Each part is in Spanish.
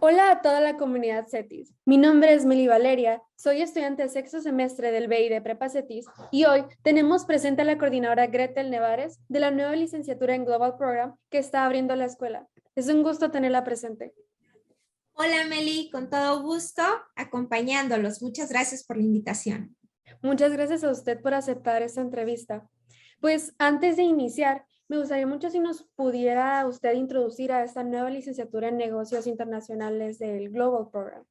Hola a toda la comunidad CETIS. Mi nombre es Meli Valeria, soy estudiante de sexto semestre del BI de Prepa CETIS y hoy tenemos presente a la coordinadora Gretel Nevares de la nueva licenciatura en Global Program que está abriendo la escuela. Es un gusto tenerla presente. Hola Meli, con todo gusto acompañándolos. Muchas gracias por la invitación. Muchas gracias a usted por aceptar esta entrevista. Pues antes de iniciar, me gustaría mucho si nos pudiera usted introducir a esta nueva licenciatura en negocios internacionales del Global Program.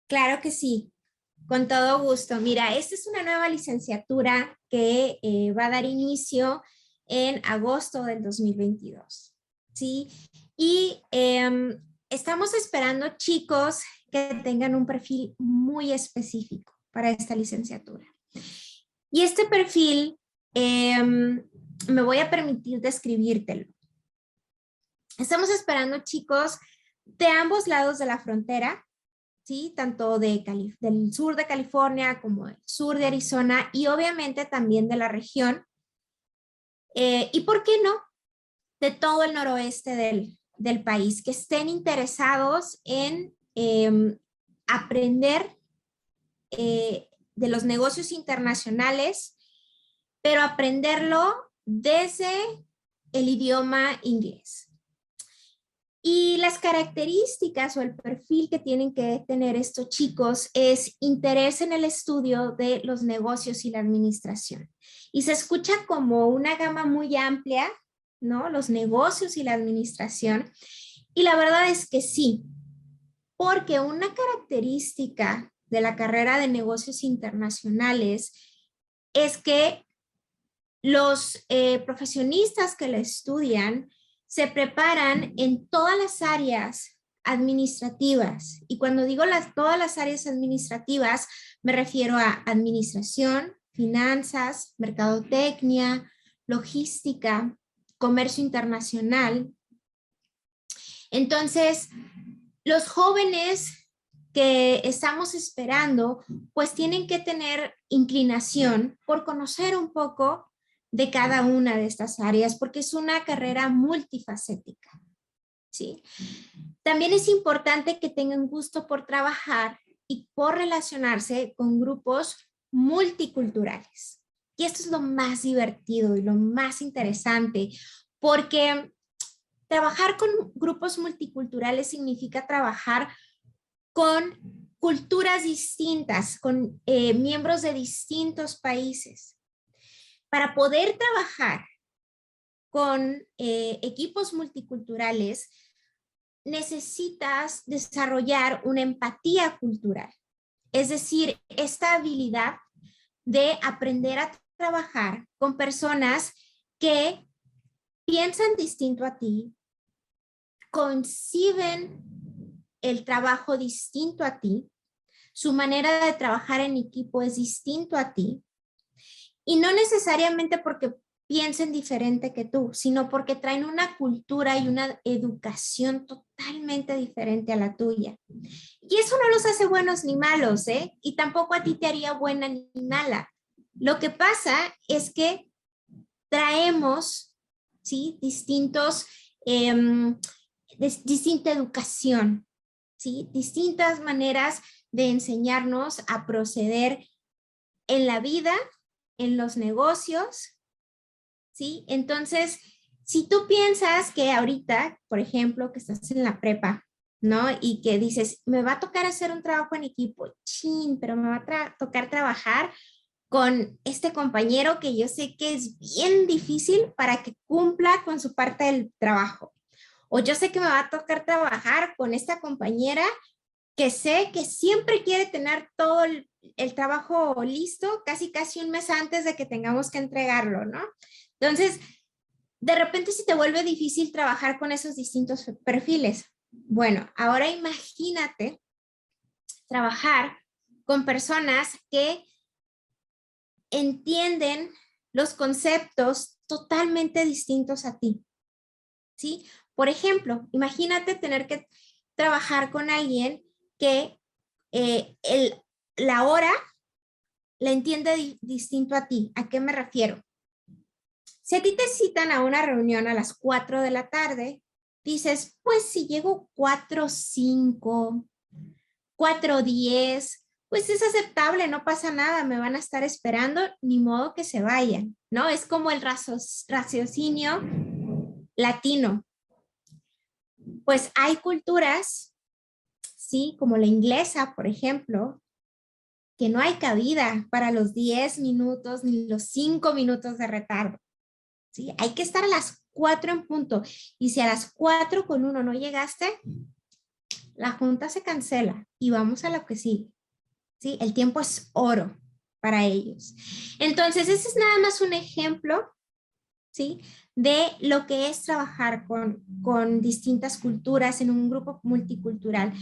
Claro que sí, con todo gusto. Mira, esta es una nueva licenciatura que va a dar inicio en agosto del 2022. ¿Sí? Y estamos esperando chicos que tengan un perfil muy específico para esta licenciatura. Y este perfil me voy a permitir describírtelo. Estamos esperando chicos de ambos lados de la frontera, ¿sí? Tanto del sur de California como del sur de Arizona y obviamente también de la región. ¿Y por qué no? De todo el noroeste del país, que estén interesados en aprender de los negocios internacionales, pero aprenderlo desde el idioma inglés. Y las características o el perfil que tienen que tener estos chicos es interés en el estudio de los negocios y la administración. Y se escucha como una gama muy amplia, ¿no? Los negocios y la administración. Y la verdad es que sí, porque una característica de la carrera de negocios internacionales es que los profesionistas que la estudian se preparan en todas las áreas administrativas. Y cuando digo todas las áreas administrativas, me refiero a administración, finanzas, mercadotecnia, logística, comercio internacional. Entonces, los jóvenes que estamos esperando, pues tienen que tener inclinación por conocer un poco de cada una de estas áreas, porque es una carrera multifacética, ¿sí? También es importante que tengan gusto por trabajar y por relacionarse con grupos multiculturales. Y esto es lo más divertido y lo más interesante, porque trabajar con grupos multiculturales significa trabajar con culturas distintas, con miembros de distintos países. Para poder trabajar con equipos multiculturales, necesitas desarrollar una empatía cultural, es decir, esta habilidad de aprender a trabajar con personas que piensan distinto a ti, conciben el trabajo distinto a ti, su manera de trabajar en equipo es distinto a ti, y no necesariamente porque piensen diferente que tú, sino porque traen una cultura y una educación totalmente diferente a la tuya. Y eso no los hace buenos ni malos, ¿eh? Y tampoco a ti te haría buena ni mala. Lo que pasa es que traemos, ¿sí? Distinta educación, ¿sí? Distintas maneras de enseñarnos a proceder en la vida, en los negocios, ¿sí? Entonces, si tú piensas que ahorita, por ejemplo, que estás en la prepa, ¿no? Y que dices, me va a tocar hacer un trabajo en equipo, chin, pero me va a tocar trabajar con este compañero que yo sé que es bien difícil para que cumpla con su parte del trabajo. O yo sé que me va a tocar trabajar con esta compañera que sé que siempre quiere tener todo el trabajo listo casi un mes antes de que tengamos que entregarlo, ¿no? Entonces, de repente se te vuelve difícil trabajar con esos distintos perfiles. Bueno, ahora imagínate trabajar con personas que entienden los conceptos totalmente distintos a ti, ¿sí? Por ejemplo, imagínate tener que trabajar con alguien que la hora la entiende distinto a ti. ¿A qué me refiero? Si a ti te citan a una reunión a las 4 de la tarde, dices, pues si llego 4:05, 4:10, pues es aceptable, no pasa nada, me van a estar esperando, ni modo que se vayan, ¿no? Es como el raciocinio latino. Pues hay culturas, sí, como la inglesa, por ejemplo, que no hay cabida para los 10 minutos ni los 5 minutos de retardo, ¿sí? Hay que estar a las 4 en punto. Y si a las 4:01 no llegaste, la junta se cancela y vamos a lo que sigue, ¿sí? El tiempo es oro para ellos. Entonces, ese es nada más un ejemplo, ¿sí? De lo que es trabajar con distintas culturas en un grupo multicultural.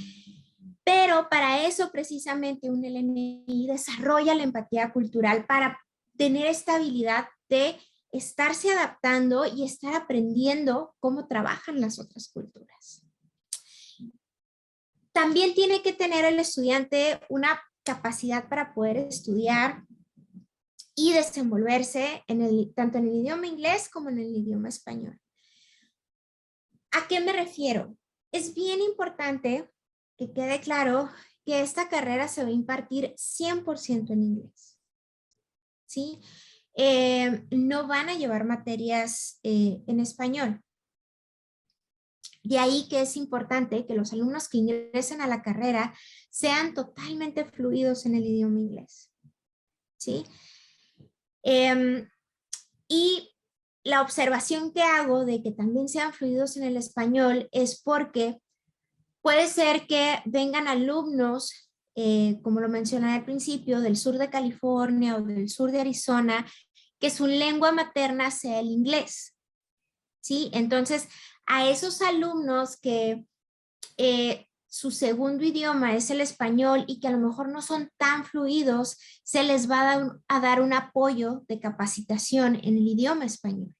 Pero para eso precisamente un LNI desarrolla la empatía cultural para tener esta habilidad de estarse adaptando y estar aprendiendo cómo trabajan las otras culturas. También tiene que tener el estudiante una capacidad para poder estudiar y desenvolverse tanto en el idioma inglés como en el idioma español. ¿A qué me refiero? Es bien importante que quede claro que esta carrera se va a impartir 100% en inglés, ¿sí? No van a llevar materias en español. De ahí que es importante que los alumnos que ingresen a la carrera sean totalmente fluidos en el idioma inglés, ¿sí? Y la observación que hago de que también sean fluidos en el español es porque puede ser que vengan alumnos, como lo mencioné al principio, del sur de California o del sur de Arizona, que su lengua materna sea el inglés, ¿sí? Entonces, a esos alumnos que su segundo idioma es el español y que a lo mejor no son tan fluidos, se les va a dar un apoyo de capacitación en el idioma español,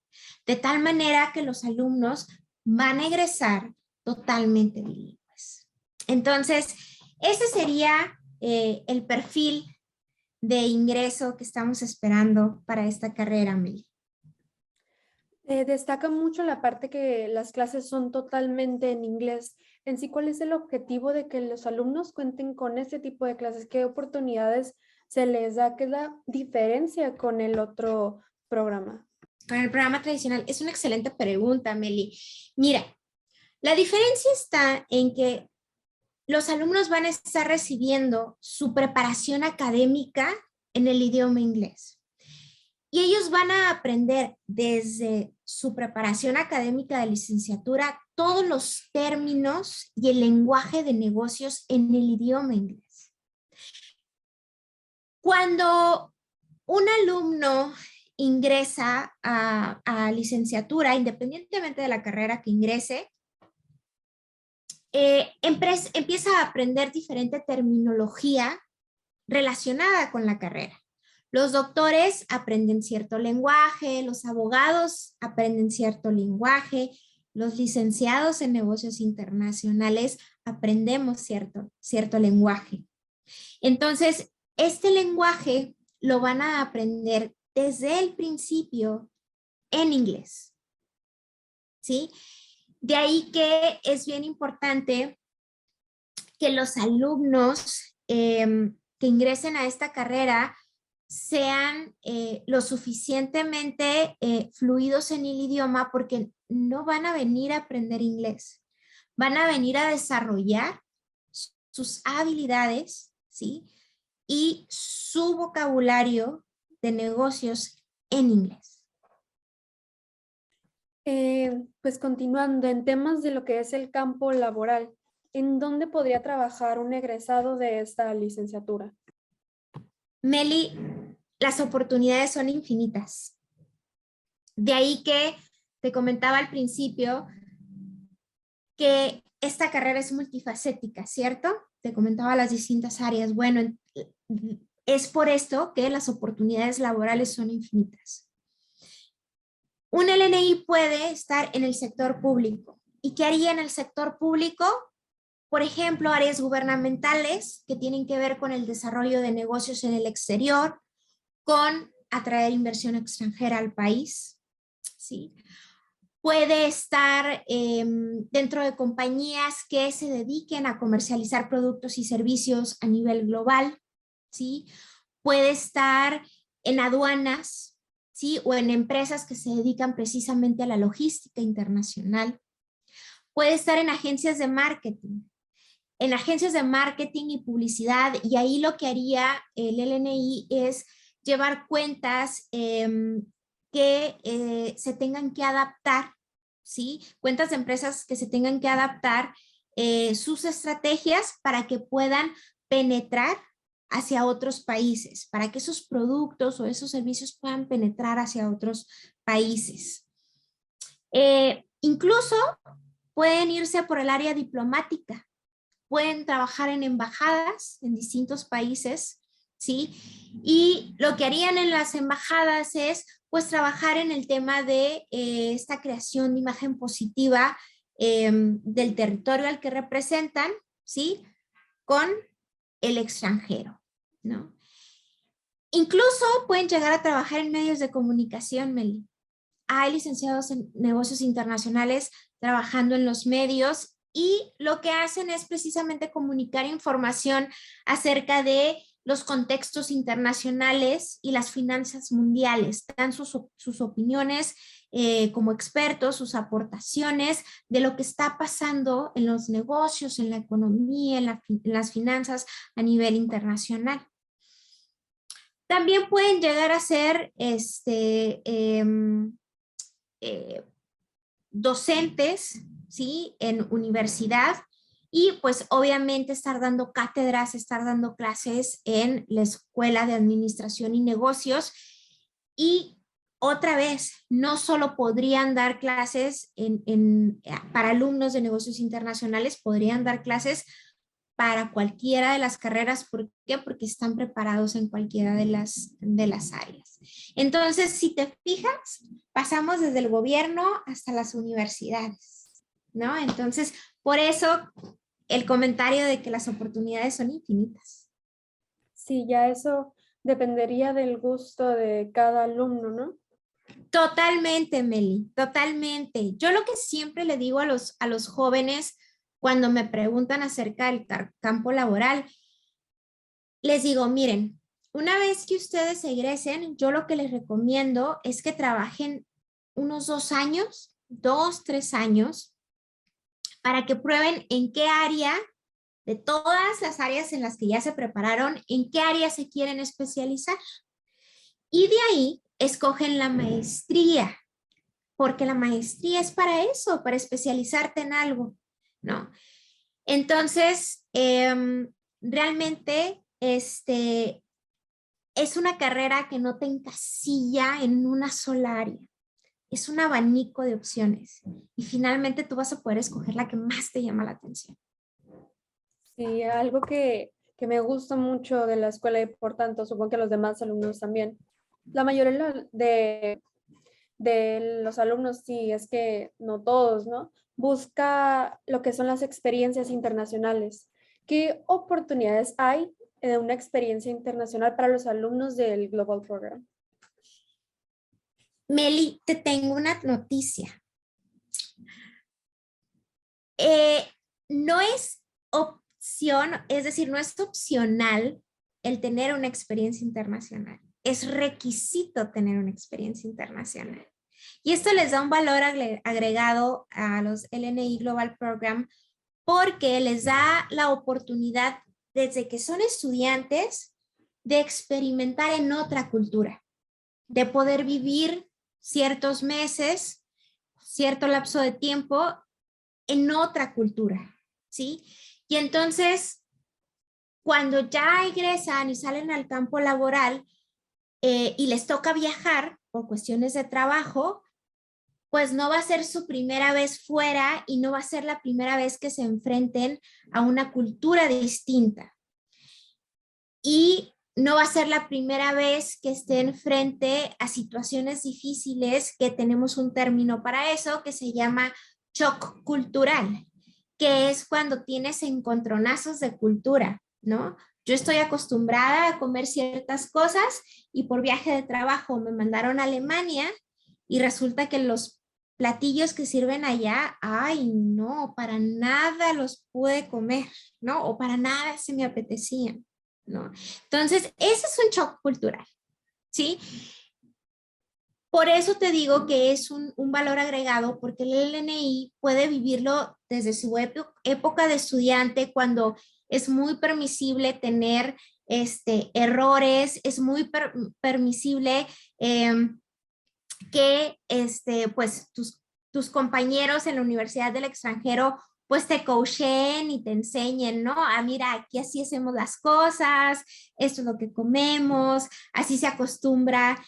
de tal manera que los alumnos van a egresar totalmente bilingües. Entonces, ese sería el perfil de ingreso que estamos esperando para esta carrera, Meli. Destaca mucho la parte que las clases son totalmente en inglés. En sí, ¿cuál es el objetivo de que los alumnos cuenten con este tipo de clases? ¿Qué oportunidades se les da? ¿Qué es la diferencia con el otro programa? Para el programa tradicional, es una excelente pregunta, Meli. Mira, la diferencia está en que los alumnos van a estar recibiendo su preparación académica en el idioma inglés. Y ellos van a aprender desde su preparación académica de licenciatura todos los términos y el lenguaje de negocios en el idioma inglés. Cuando un alumno ingresa a licenciatura, independientemente de la carrera que ingrese, empieza a aprender diferente terminología relacionada con la carrera. Los doctores aprenden cierto lenguaje, los abogados aprenden cierto lenguaje, los licenciados en negocios internacionales aprendemos cierto lenguaje. Entonces, este lenguaje lo van a aprender desde el principio en inglés, ¿sí? De ahí que es bien importante que los alumnos que ingresen a esta carrera sean lo suficientemente fluidos en el idioma, porque no van a venir a aprender inglés, van a venir a desarrollar sus habilidades, ¿sí? Y su vocabulario de negocios en inglés. Pues continuando en temas de lo que es el campo laboral, ¿en dónde podría trabajar un egresado de esta licenciatura? Meli, las oportunidades son infinitas. De ahí que te comentaba al principio que esta carrera es multifacética, ¿cierto? Te comentaba las distintas áreas. Bueno, es por esto que las oportunidades laborales son infinitas. Un LNI puede estar en el sector público. ¿Y qué haría en el sector público? Por ejemplo, áreas gubernamentales que tienen que ver con el desarrollo de negocios en el exterior, con atraer inversión extranjera al país, ¿sí? puede estar dentro de compañías que se dediquen a comercializar productos y servicios a nivel global, ¿sí? Puede estar en aduanas, ¿sí? O en empresas que se dedican precisamente a la logística internacional. Puede estar en agencias de marketing. En agencias de marketing y publicidad, y ahí lo que haría el LNI es llevar cuentas que se tengan que adaptar, ¿sí? Cuentas de empresas que se tengan que adaptar sus estrategias para que puedan penetrar hacia otros países, para que esos productos o esos servicios puedan penetrar hacia otros países. Incluso pueden irse por el área diplomática, pueden trabajar en embajadas en distintos países, ¿sí? Y lo que harían en las embajadas es, pues, trabajar en el tema de esta creación de imagen positiva del territorio al que representan, ¿sí? Con el extranjero, ¿no? Incluso pueden llegar a trabajar en medios de comunicación, Meli. Hay licenciados en negocios internacionales trabajando en los medios y lo que hacen es precisamente comunicar información acerca de los contextos internacionales y las finanzas mundiales. Dan sus opiniones como expertos, sus aportaciones de lo que está pasando en los negocios, en la economía, en las finanzas a nivel internacional. También pueden llegar a ser docentes, ¿sí? En universidad y pues obviamente estar dando cátedras, estar dando clases en la Escuela de Administración y Negocios. Y otra vez, no solo podrían dar clases para alumnos de negocios internacionales, podrían dar clases para cualquiera de las carreras. ¿Por qué? Porque están preparados en cualquiera de las áreas. Entonces, si te fijas, pasamos desde el gobierno hasta las universidades, ¿no? Entonces, por eso el comentario de que las oportunidades son infinitas. Sí, ya eso dependería del gusto de cada alumno, ¿no? Totalmente, Meli, totalmente. Yo lo que siempre le digo a los jóvenes cuando me preguntan acerca del campo laboral, les digo, miren, una vez que ustedes egresen, yo lo que les recomiendo es que trabajen unos 2 años, 2, 3 años, para que prueben en qué área, de todas las áreas en las que ya se prepararon, en qué área se quieren especializar. Y de ahí escogen la maestría, porque la maestría es para eso, para especializarte en algo, ¿no? Entonces, realmente es una carrera que no te encasilla en una sola área. Es un abanico de opciones y finalmente tú vas a poder escoger la que más te llama la atención. Sí, algo que me gusta mucho de la escuela y por tanto supongo que los demás alumnos también. La mayoría de los alumnos, sí, es que no todos, ¿no? Busca lo que son las experiencias internacionales. ¿Qué oportunidades hay de una experiencia internacional para los alumnos del Global Program? Meli, te tengo una noticia. No es opción, es decir, no es opcional el tener una experiencia internacional. Es requisito tener una experiencia internacional. Y esto les da un valor agregado a los LNI Global Program porque les da la oportunidad desde que son estudiantes de experimentar en otra cultura, de poder vivir ciertos meses, cierto lapso de tiempo en otra cultura, ¿sí? Y entonces, cuando ya egresan y salen al campo laboral y les toca viajar por cuestiones de trabajo, pues no va a ser su primera vez fuera y no va a ser la primera vez que se enfrenten a una cultura distinta. Y no va a ser la primera vez que estén frente a situaciones difíciles, que tenemos un término para eso que se llama shock cultural, que es cuando tienes encontronazos de cultura, ¿no? Yo estoy acostumbrada a comer ciertas cosas y por viaje de trabajo me mandaron a Alemania y resulta que los platillos que sirven allá, ay, no, para nada los pude comer, ¿no? O para nada se me apetecían, ¿no? Entonces, ese es un shock cultural, ¿sí? Por eso te digo que es un valor agregado, porque el LNI puede vivirlo desde su época de estudiante, cuando es muy permisible tener errores, es muy permisible que pues tus compañeros en la universidad del extranjero pues te coachen y te enseñen, ¿no? Ah, mira, aquí así hacemos las cosas, esto es lo que comemos, así se acostumbra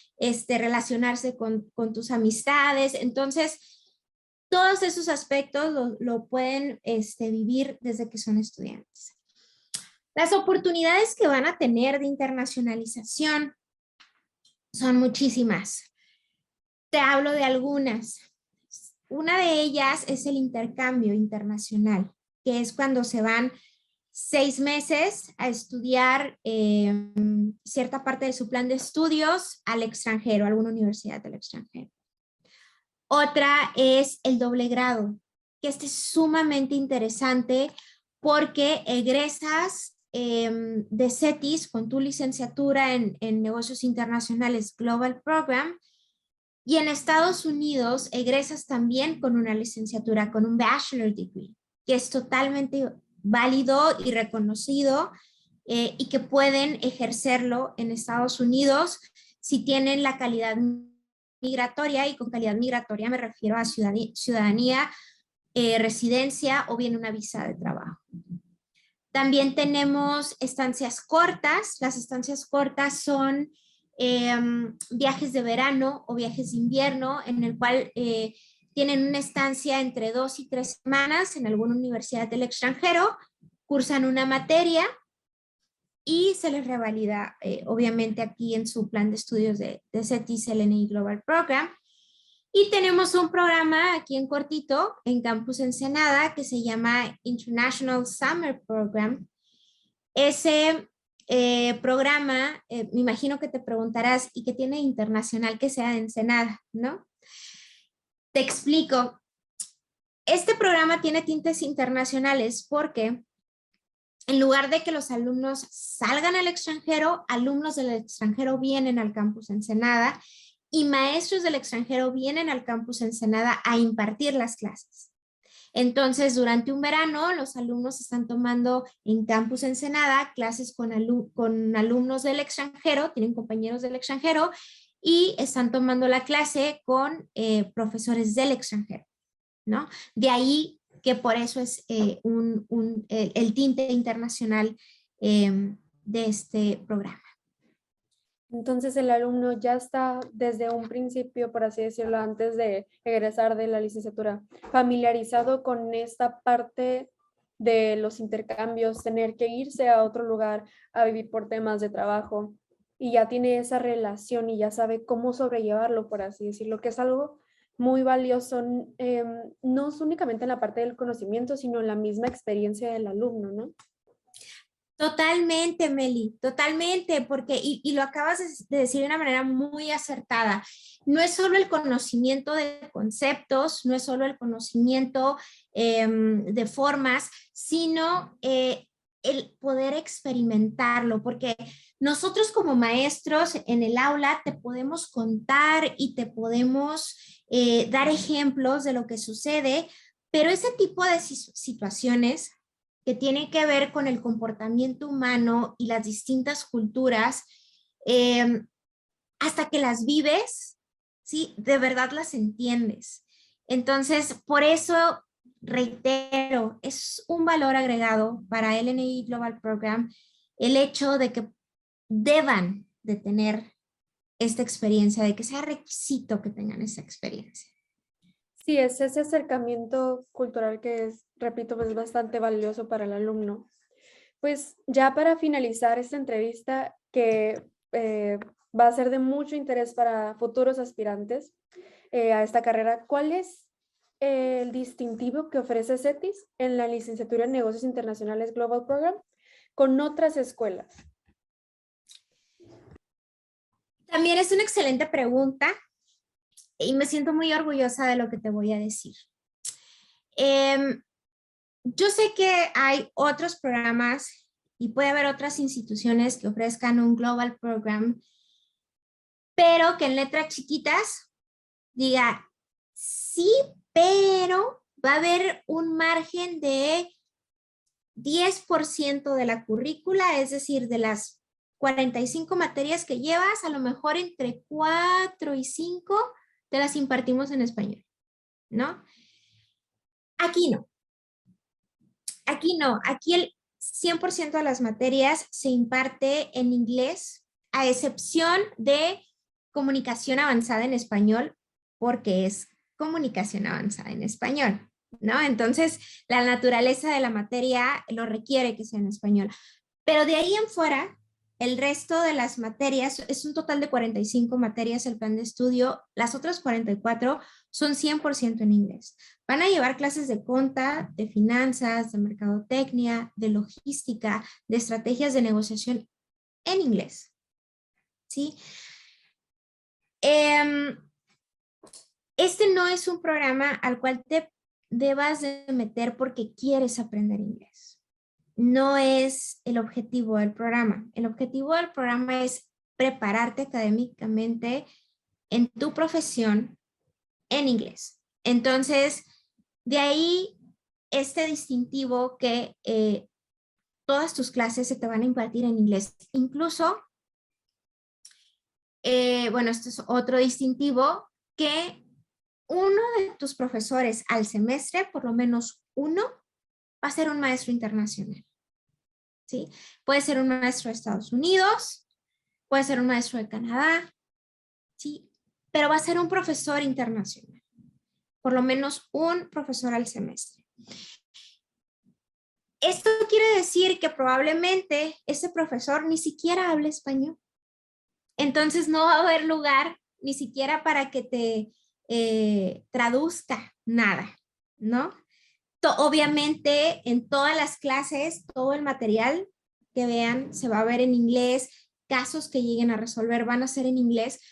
relacionarse con tus amistades. Entonces, todos esos aspectos lo pueden vivir desde que son estudiantes. Las oportunidades que van a tener de internacionalización son muchísimas. Te hablo de algunas. Una de ellas es el intercambio internacional, que es cuando se van 6 meses a estudiar cierta parte de su plan de estudios al extranjero, a alguna universidad del extranjero. Otra es el doble grado, que este es sumamente interesante porque egresas de CETIS con tu licenciatura en negocios internacionales Global Program, y en Estados Unidos egresas también con una licenciatura, con un bachelor degree, que es totalmente válido y reconocido y que pueden ejercerlo en Estados Unidos si tienen la calidad migratoria, y con calidad migratoria me refiero a ciudadanía, residencia o bien una visa de trabajo. También tenemos estancias cortas. Las estancias cortas son viajes de verano o viajes de invierno, en el cual tienen una estancia entre 2 y 3 semanas en alguna universidad del extranjero, cursan una materia y se les revalida, obviamente, aquí en su plan de estudios de CETIS LNI Global Program. Y tenemos un programa aquí en cortito, en Campus Ensenada, que se llama International Summer Program. Ese programa, me imagino que te preguntarás, ¿y qué tiene internacional que sea de Ensenada, no? Te explico. Este programa tiene tintes internacionales porque en lugar de que los alumnos salgan al extranjero, alumnos del extranjero vienen al campus Ensenada y maestros del extranjero vienen al campus Ensenada a impartir las clases. Entonces, durante un verano, los alumnos están tomando en campus Ensenada clases con alumnos del extranjero, tienen compañeros del extranjero, y están tomando la clase con profesores del extranjero, ¿no? De ahí que por eso es el tinte internacional de este programa. Entonces el alumno ya está desde un principio, por así decirlo, antes de egresar de la licenciatura, familiarizado con esta parte de los intercambios, tener que irse a otro lugar a vivir por temas de trabajo, y ya tiene esa relación y ya sabe cómo sobrellevarlo, por así decirlo, que es algo muy valioso, no es únicamente en la parte del conocimiento, sino en la misma experiencia del alumno, ¿no? Totalmente, Meli, totalmente, porque, y lo acabas de decir de una manera muy acertada, no es solo el conocimiento de conceptos, no es solo el conocimiento de formas, sino el poder experimentarlo, porque nosotros como maestros en el aula te podemos contar y te podemos dar ejemplos de lo que sucede, pero ese tipo de situaciones que tiene que ver con el comportamiento humano y las distintas culturas, hasta que las vives, ¿sí? De verdad las entiendes. Entonces, por eso, reitero, es un valor agregado para LNI Global Program el hecho de que deban de tener esta experiencia, de que sea requisito que tengan esa experiencia. Sí, es ese acercamiento cultural que es, repito, pues bastante valioso para el alumno. Pues ya para finalizar esta entrevista, que va a ser de mucho interés para futuros aspirantes a esta carrera, ¿cuál es el distintivo que ofrece CETIS en la licenciatura en Negocios Internacionales Global Program con otras escuelas? También es una excelente pregunta. y me siento muy orgullosa de lo que te voy a decir. Em, yo sé que hay otros programas y puede haber otras instituciones que ofrezcan un Global Program, pero que en letras chiquitas diga, sí, pero va a haber un margen de 10% de la currícula, es decir, de las 45 materias que llevas, a lo mejor entre 4 y 5 te las impartimos en español, ¿no? Aquí no, aquí no, aquí el 100% de las materias se imparte en inglés, a excepción de comunicación avanzada en español, porque es comunicación avanzada en español, ¿no? Entonces, la naturaleza de la materia lo requiere que sea en español. Pero de ahí en fuera, el resto de las materias, es un total de 45 materias el plan de estudio, las otras 44 son 100% en inglés. Van a llevar clases de conta, de finanzas, de mercadotecnia, de logística, de estrategias de negociación en inglés, ¿sí? Este no es un programa al cual te debas de meter porque quieres aprender inglés. No es el objetivo del programa. El objetivo del programa es prepararte académicamente en tu profesión en inglés. Entonces, de ahí este distintivo que todas tus clases se te van a impartir en inglés. Incluso, bueno, esto es otro distintivo, que uno de tus profesores al semestre, por lo menos uno, va a ser un maestro internacional. ¿Sí? Puede ser un maestro de Estados Unidos, puede ser un maestro de Canadá, ¿sí? Pero va a ser un profesor internacional, por lo menos un profesor al semestre. Esto quiere decir que probablemente ese profesor ni siquiera hable español. Entonces no va a haber lugar ni siquiera para que te traduzca nada, ¿no? Obviamente en todas las clases, todo el material que vean se va a ver en inglés, casos que lleguen a resolver van a ser en inglés.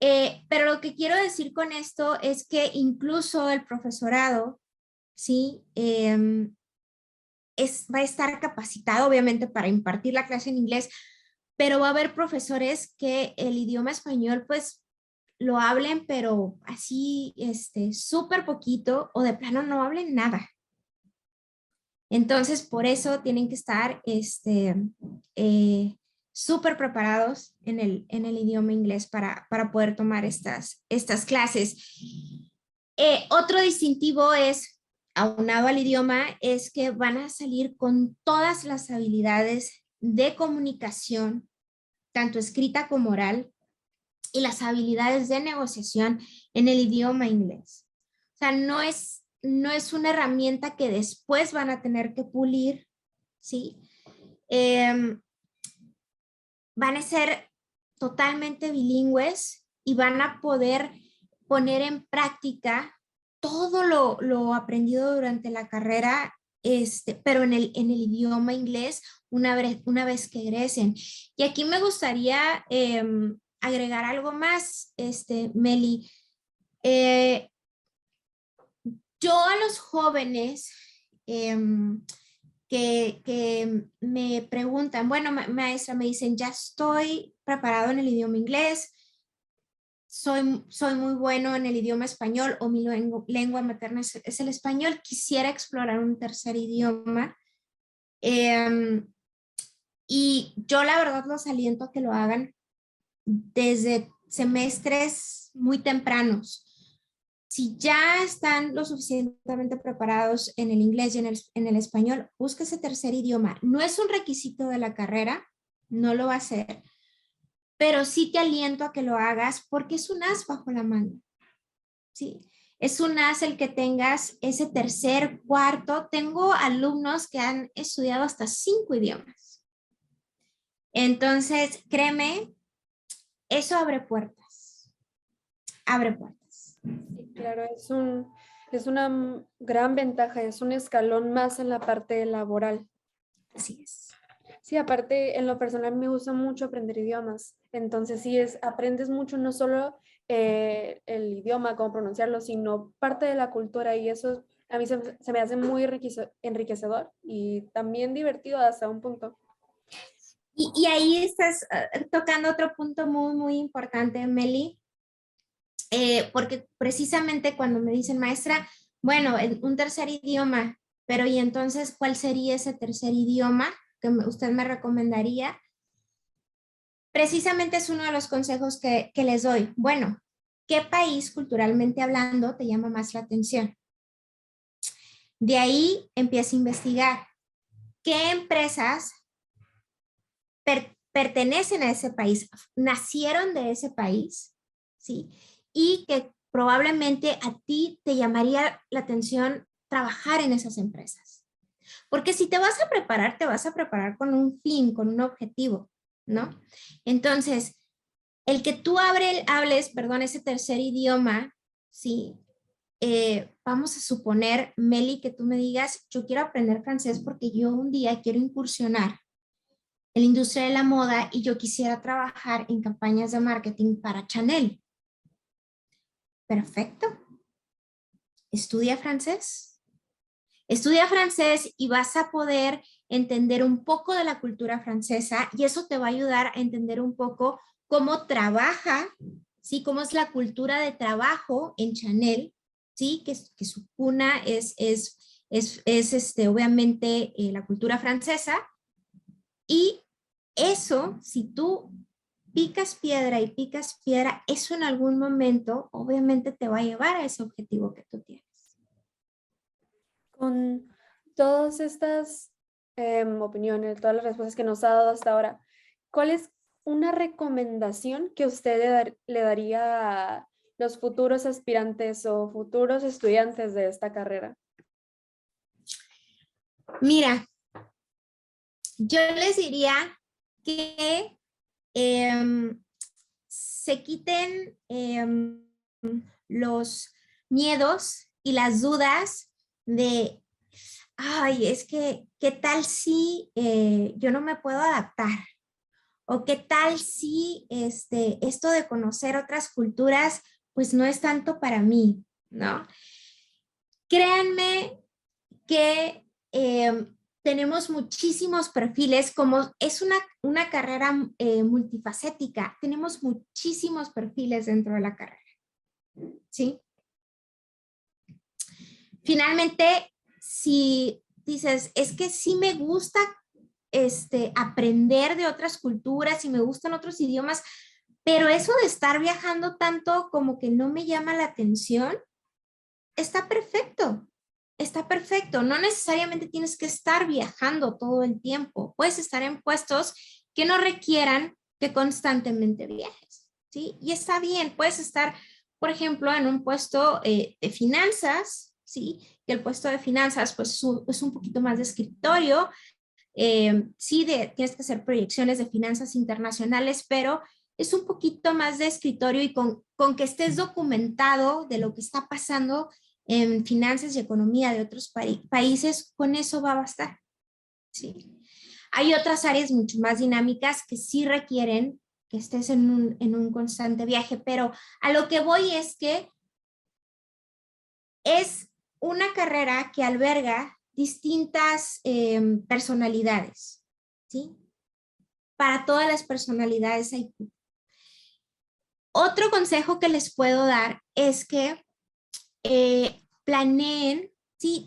Pero lo que quiero decir con esto es que incluso el profesorado, ¿sí? Va a estar capacitado obviamente para impartir la clase en inglés, pero va a haber profesores que el idioma español pues lo hablen, pero así, súper poquito o de plano no hablen nada. Entonces, por eso tienen que estar súper preparados en el idioma inglés para poder tomar estas clases. Otro distintivo es, aunado al idioma, es que van a salir con todas las habilidades de comunicación, tanto escrita como oral, y las habilidades de negociación en el idioma inglés. O sea, no es una herramienta que después van a tener que pulir, ¿sí? Van a ser totalmente bilingües y van a poder poner en práctica todo lo aprendido durante la carrera, pero en el idioma inglés una vez que egresen. Y aquí me gustaría agregar algo más, Meli. Yo a los jóvenes que me preguntan, bueno, maestra, me dicen, ya estoy preparado en el idioma inglés, soy muy bueno en el idioma español o mi lengua materna es el español, quisiera explorar un tercer idioma. Y yo la verdad los aliento a que lo hagan desde semestres muy tempranos. Si ya están lo suficientemente preparados en el inglés y en el español, busca ese tercer idioma. No es un requisito de la carrera, no lo va a ser, pero sí te aliento a que lo hagas porque es un as bajo la manga. ¿Sí? Es un as el que tengas ese tercer, cuarto. Tengo alumnos que han estudiado hasta 5 idiomas. Entonces, créeme, eso abre puertas. Abre puertas. Sí, claro, es una gran ventaja, es un escalón más en la parte laboral. Así es. Sí, aparte, en lo personal me gusta mucho aprender idiomas. Entonces, sí, aprendes mucho no solo el idioma, cómo pronunciarlo, sino parte de la cultura y eso a mí se me hace muy enriquecedor y también divertido hasta un punto. Y ahí estás tocando otro punto muy, muy importante, Meli, porque precisamente cuando me dicen, maestra, bueno, un tercer idioma, pero ¿y entonces cuál sería ese tercer idioma que usted me recomendaría? Precisamente es uno de los consejos que les doy. Bueno, ¿qué país culturalmente hablando te llama más la atención? De ahí empieza a investigar qué empresas pertenecen a ese país, nacieron de ese país, ¿sí? Y que probablemente a ti te llamaría la atención trabajar en esas empresas. Porque si te vas a preparar con un fin, con un objetivo, ¿no? Entonces, el que tú hables, ese tercer idioma, ¿sí? Vamos a suponer, Meli, que tú me digas, yo quiero aprender francés porque yo un día quiero incursionar en la industria de la moda y yo quisiera trabajar en campañas de marketing para Chanel. Perfecto. Estudia francés. Estudia francés y vas a poder entender un poco de la cultura francesa y eso te va a ayudar a entender un poco cómo trabaja, ¿sí? Cómo es la cultura de trabajo en Chanel, ¿sí? Que su cuna es obviamente la cultura francesa. Y eso, si tú picas piedra y picas piedra, eso en algún momento obviamente te va a llevar a ese objetivo que tú tienes. Con todas estas opiniones, todas las respuestas que nos ha dado hasta ahora, ¿cuál es una recomendación que usted le daría a los futuros aspirantes o futuros estudiantes de esta carrera? Mira, yo les diría que se quiten los miedos y las dudas de, ay, es que, ¿qué tal si yo no me puedo adaptar? ¿O qué tal si esto de conocer otras culturas, pues no es tanto para mí, ¿no? Créanme que tenemos muchísimos perfiles, como es una carrera multifacética, tenemos muchísimos perfiles dentro de la carrera, ¿sí? Finalmente, si dices, es que sí me gusta aprender de otras culturas y me gustan otros idiomas, pero eso de estar viajando tanto como que no me llama la atención, está perfecto. Está perfecto, no necesariamente tienes que estar viajando todo el tiempo, puedes estar en puestos que no requieran que constantemente viajes, ¿sí? Y está bien, puedes estar, por ejemplo, en un puesto de finanzas, ¿sí? Que el puesto de finanzas pues es un poquito más de escritorio, sí, tienes que hacer proyecciones de finanzas internacionales, pero es un poquito más de escritorio y con que estés documentado de lo que está pasando en finanzas y economía de otros países, con eso va a bastar. ¿Sí? Hay otras áreas mucho más dinámicas que sí requieren que estés en un constante viaje, pero a lo que voy es que es una carrera que alberga distintas personalidades, ¿sí? Para todas las personalidades hay. Otro consejo que les puedo dar es que planeen, sí,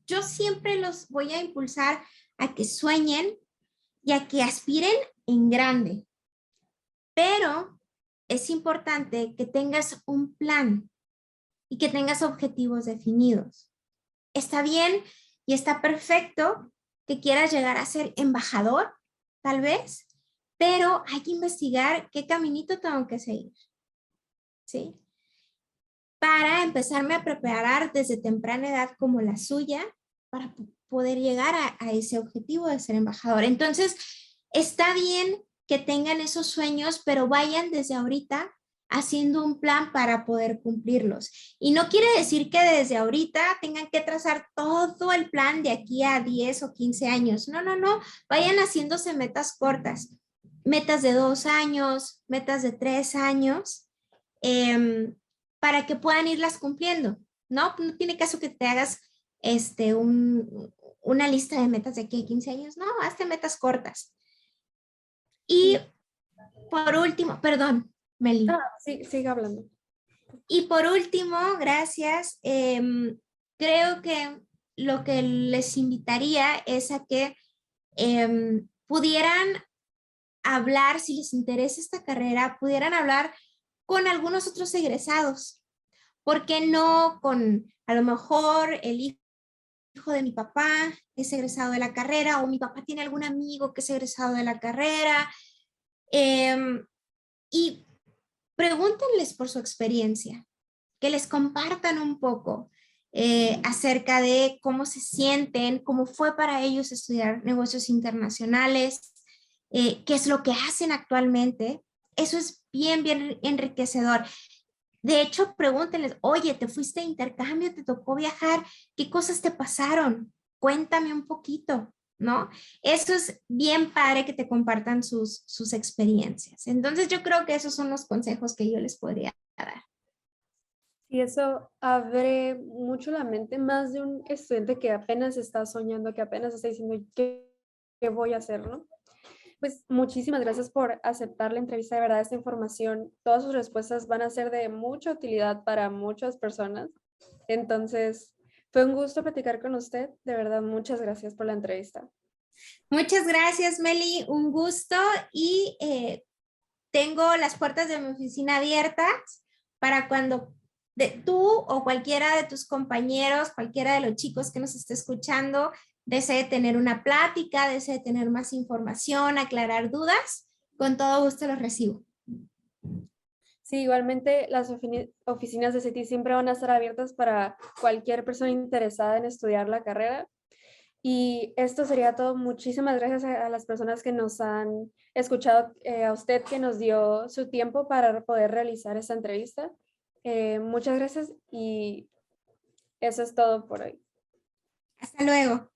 yo siempre los voy a impulsar a que sueñen y a que aspiren en grande, pero es importante que tengas un plan y que tengas objetivos definidos. Está bien y está perfecto que quieras llegar a ser embajador, tal vez, pero hay que investigar qué caminito tengo que seguir, ¿sí? Para empezarme a preparar desde temprana edad como la suya para poder llegar a ese objetivo de ser embajador. Entonces, está bien que tengan esos sueños, pero vayan desde ahorita haciendo un plan para poder cumplirlos. Y no quiere decir que desde ahorita tengan que trazar todo el plan de aquí a 10 o 15 años. No, no, no. Vayan haciéndose metas cortas. Metas de 2 años, metas de 3 años. para que puedan irlas cumpliendo, ¿no? No tiene caso que te hagas una lista de metas de aquí a 15 años, no, hazte metas cortas. Y por último, perdón, Meli. Sí, sigue hablando. Y por último, gracias, creo que lo que les invitaría es a que pudieran hablar, si les interesa esta carrera, pudieran hablar con algunos otros egresados. ¿Por qué no con a lo mejor el hijo de mi papá es egresado de la carrera o mi papá tiene algún amigo que es egresado de la carrera? Y pregúntenles por su experiencia, que les compartan un poco acerca de cómo se sienten, cómo fue para ellos estudiar negocios internacionales, qué es lo que hacen actualmente. Eso es bien, bien enriquecedor. De hecho, pregúntenles, oye, ¿te fuiste de intercambio? ¿Te tocó viajar? ¿Qué cosas te pasaron? Cuéntame un poquito, ¿no? Eso es bien padre que te compartan sus experiencias. Entonces, yo creo que esos son los consejos que yo les podría dar. Y eso abre mucho la mente más de un estudiante que apenas está soñando, que apenas está diciendo qué voy a hacer, ¿no? Pues muchísimas gracias por aceptar la entrevista. De verdad, esta información, todas sus respuestas van a ser de mucha utilidad para muchas personas. Entonces, fue un gusto platicar con usted. De verdad, muchas gracias por la entrevista. Muchas gracias, Meli. Un gusto y tengo las puertas de mi oficina abiertas para cuando tú o cualquiera de tus compañeros, cualquiera de los chicos que nos esté escuchando, desee tener una plática, desee tener más información, aclarar dudas, con todo gusto los recibo. Sí, igualmente las oficinas de CETI siempre van a estar abiertas para cualquier persona interesada en estudiar la carrera. Y esto sería todo. Muchísimas gracias a las personas que nos han escuchado, a usted que nos dio su tiempo para poder realizar esta entrevista. Muchas gracias y eso es todo por hoy. Hasta luego.